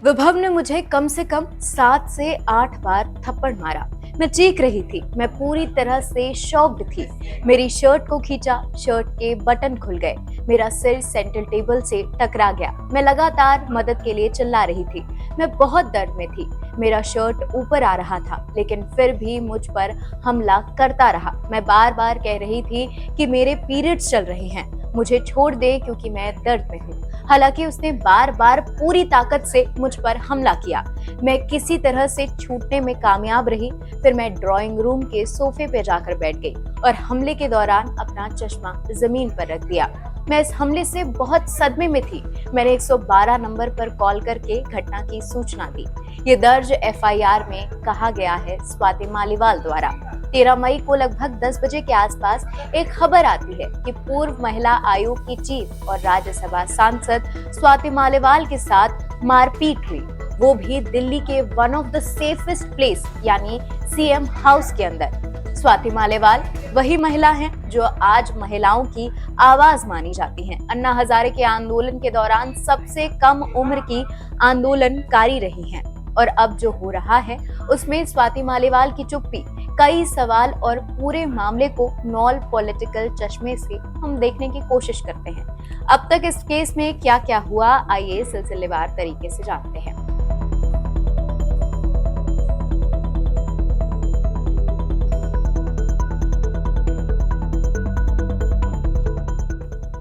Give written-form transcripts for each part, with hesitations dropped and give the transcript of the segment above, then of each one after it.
विभव ने मुझे कम से कम 7 से 8 बार थप्पड़ मारा। मैं चीख रही थी। मैं पूरी तरह से शॉक्ड थी। मेरी शर्ट को खींचा, शर्ट के बटन खुल गए। मेरा सिर सेंटर टेबल से टकरा गया। मैं लगातार मदद के लिए चिल्ला रही थी। मैं बहुत दर्द में थी। मेरा शर्ट ऊपर आ रहा था, लेकिन फिर भी मुझ पर हमला करता रहा। मैं बार बार कह रही थी कि मेरे पीरियड्स चल रहे हैं, मुझे छोड़ दे क्योंकि मैं दर्द में हूँ। हालांकि उसने बार बार पूरी ताकत से मुझ पर हमला किया। मैं किसी तरह से छूटने में कामयाब रही। फिर मैं ड्राइंग रूम के सोफे पे जाकर बैठ गई और हमले के दौरान अपना चश्मा जमीन पर रख दिया। मैं इस हमले से बहुत सदमे में थी। मैंने 112 नंबर पर कॉल करके घटना की सूचना दी। ये दर्ज एफआईआर में कहा गया है स्वाति मालीवाल द्वारा। 13 मई को लगभग 10 बजे के आसपास एक खबर आती है कि पूर्व महिला आयोग की चीफ और राज्यसभा सांसद स्वाति मालीवाल के साथ मारपीट हुई, वो भी दिल्ली के one of the safest place यानी सीएम हाउस के अंदर। स्वाति मालीवाल वही महिला हैं जो आज महिलाओं की आवाज मानी जाती हैं। अन्ना हजारे के आंदोलन के दौरान सबसे कम उम्र की आंदोलनकारी रही हैं और अब जो हो रहा है उसमें स्वाति मालीवाल की चुप्पी कई सवाल और पूरे मामले को नॉन पॉलिटिकल चश्मे से हम देखने की कोशिश करते हैं। अब तक इस केस में क्या क्या हुआ, आइए सिलसिलेवार तरीके से जानते हैं।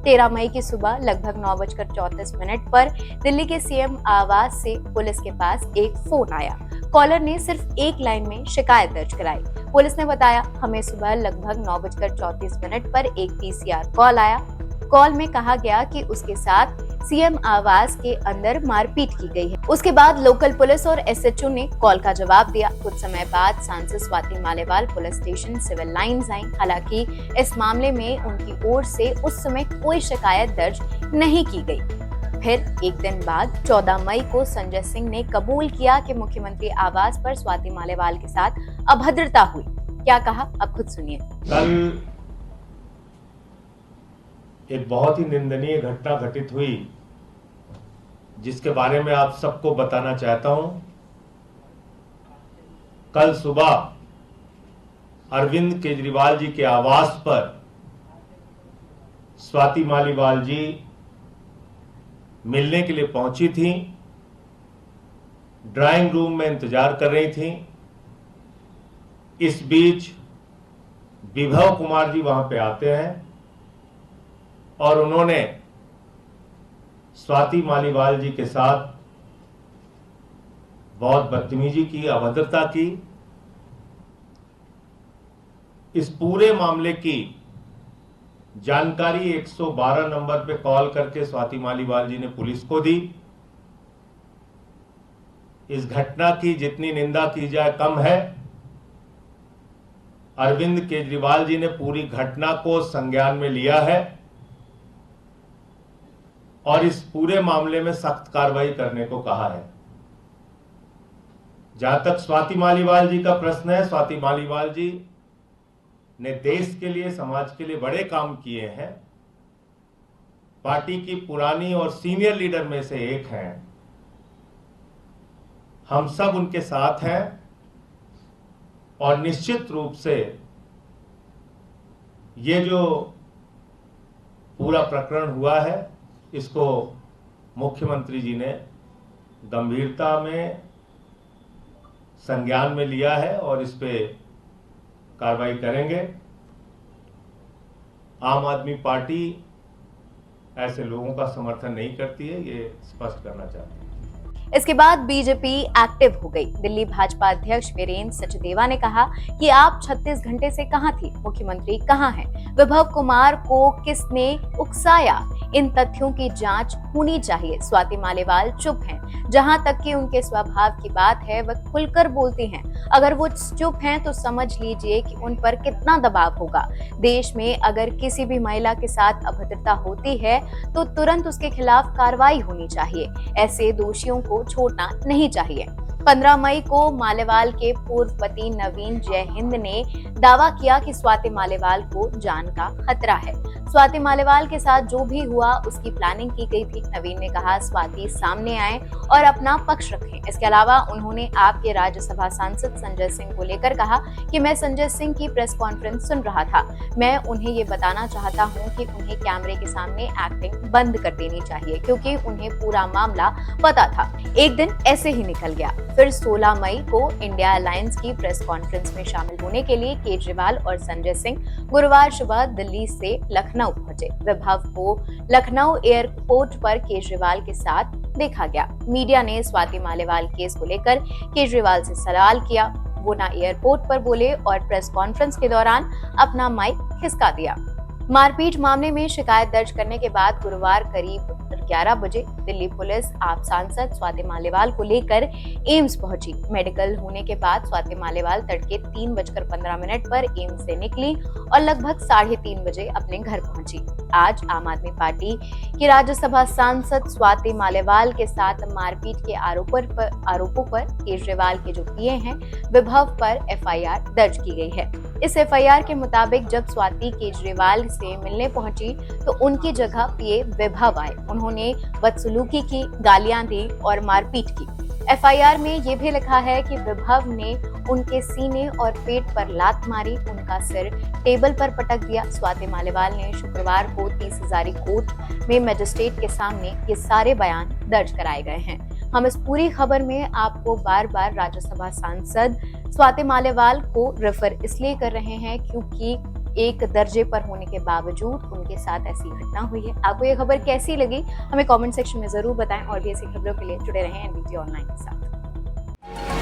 13 मई की सुबह लगभग 9:34 पर दिल्ली के सीएम आवास से पुलिस के पास एक फोन आया। कॉलर ने सिर्फ एक लाइन में शिकायत दर्ज कराई। पुलिस ने बताया, हमें सुबह लगभग 9:34 पर एक पीसीआर कॉल आया। कॉल में कहा गया कि उसके साथ सीएम आवास के अंदर मारपीट की गई है। उसके बाद लोकल पुलिस और एसएचओ ने कॉल का जवाब दिया। कुछ समय बाद सांसद Swati Maliwal police station Civil Lines आईं। हालांकि इस मामले में उनकी ओर से उस समय कोई शिकायत दर्ज नहीं की गई। फिर एक दिन बाद 14 मई को संजय सिंह ने कबूल किया कि मुख्यमंत्री आवास पर स्वाति मालीवाल के साथ अभद्रता हुई। क्या कहा, अब खुद सुनिए। कल एक बहुत ही निंदनीय घटना घटित हुई, जिसके बारे में आप सबको बताना चाहता हूं। कल सुबह अरविंद केजरीवाल जी के आवास पर स्वाति मालीवाल जी मिलने के लिए पहुंची थी। ड्राइंग रूम में इंतजार कर रही थी। इस बीच विभव कुमार जी वहां पे आते हैं और उन्होंने स्वाति मालीवाल जी के साथ बहुत बदतमीजी की, अभद्रता की। इस पूरे मामले की जानकारी 112 नंबर पे कॉल करके स्वाति मालीवाल जी ने पुलिस को दी। इस घटना की जितनी निंदा की जाए कम है। अरविंद केजरीवाल जी ने पूरी घटना को संज्ञान में लिया है और इस पूरे मामले में सख्त कार्रवाई करने को कहा है। जहां तक स्वाति मालीवाल जी का प्रश्न है, स्वाति मालीवाल जी ने देश के लिए, समाज के लिए बड़े काम किए हैं। पार्टी की पुरानी और सीनियर लीडर में से एक हैं। हम सब उनके साथ हैं और निश्चित रूप से ये जो पूरा प्रकरण हुआ है, इसको मुख्यमंत्री जी ने गंभीरता में संज्ञान में लिया है और इस पे कार्रवाई करेंगे। आम आदमी पार्टी ऐसे लोगों का समर्थन नहीं करती है, ये स्पष्ट करना चाहती है। इसके बाद बीजेपी एक्टिव हो गई। दिल्ली भाजपा अध्यक्ष वीरेंद्र सचदेवा ने कहा कि आप 36 घंटे से कहां थी, मुख्यमंत्री कहां हैं, विभव कुमार को किसने उकसाया, इन तथ्यों की जांच होनी चाहिए। स्वाति मालीवाल चुप हैं। जहां तक कि उनके स्वभाव की बात है, वह खुलकर बोलती हैं। अगर वो चुप हैं तो समझ लीजिए कि उन पर कितना दबाव होगा। देश में अगर किसी भी महिला के साथ अभद्रता होती है तो तुरंत उसके खिलाफ कार्रवाई होनी चाहिए। ऐसे दोषियों को छोड़ना नहीं चाहिए। 15 मई को मालेवाल के पूर्व पति नवीन जयहिंद ने दावा किया कि स्वाति मालेवाल को जान का खतरा है। स्वाति मालेवाल के साथ जो भी हुआ उसकी प्लानिंग की गई थी। नवीन ने कहा स्वाति सामने आए और अपना पक्ष रखें। इसके अलावा उन्होंने आपके राज्यसभा सांसद संजय सिंह को लेकर कहा कि मैं संजय सिंह की प्रेस कॉन्फ्रेंस सुन रहा था। मैं उन्हें ये बताना चाहता हूं कि उन्हें कैमरे के सामने एक्टिंग बंद कर देनी चाहिए, क्योंकि उन्हें पूरा मामला पता था। एक दिन ऐसे ही निकल गया। फिर 16 मई को इंडिया अलायंस की प्रेस कॉन्फ्रेंस में शामिल होने के लिए केजरीवाल और संजय सिंह गुरुवार सुबह दिल्ली से लखनऊ पहुंचे। विभव को लखनऊ एयरपोर्ट पर केजरीवाल के साथ देखा गया। मीडिया ने स्वाति मालेवाल केस को लेकर केजरीवाल से सवाल किया। वो ना एयरपोर्ट पर बोले और प्रेस कॉन्फ्रेंस के दौरान अपना माइक खिसका दिया। मारपीट मामले में शिकायत दर्ज करने के बाद गुरुवार करीब 11 बजे दिल्ली पुलिस आप सांसद स्वाति मालेवाल को लेकर एम्स पहुंची। मेडिकल होने के बाद स्वाति मालेवाल तड़के 3:15 पर एम्स से निकली और लगभग 3:30 बजे अपने घर पहुंची। आज आम आदमी पार्टी की राज्यसभा सांसद स्वाति मालेवाल के साथ मारपीट के आरोपों पर केजरीवाल के जो पीए हैं विभव पर एफआईआर दर्ज की गई है। इस एफआईआर के मुताबिक जब स्वाति केजरीवाल से मिलने पहुंची तो उनकी जगह पीए विभव आए। उन्होंने बदसलूकी की, गालियां दी और मारपीट की। एफआईआर में ये भी लिखा है कि विभव ने उनके सीने और पेट पर लात मारी, उनका सिर टेबल पर पटक दिया। स्वाति मालेवाल ने शुक्रवार को 30 हजारी कोर्ट में मजिस्ट्रेट के सामने ये सारे बयान दर्ज कराए गए हैं। हम इस पूरी खबर में आपको बार बार राज्यसभा सांसद स्वाति मालेवाल को रेफर इसलिए कर रहे हैं क्योंकि एक दर्जे पर होने के बावजूद उनके साथ ऐसी घटना हुई है। आपको ये खबर कैसी लगी हमें कमेंट सेक्शन में जरूर बताएं और भी ऐसी खबरों के लिए जुड़े रहें एनबीटी ऑनलाइन के साथ।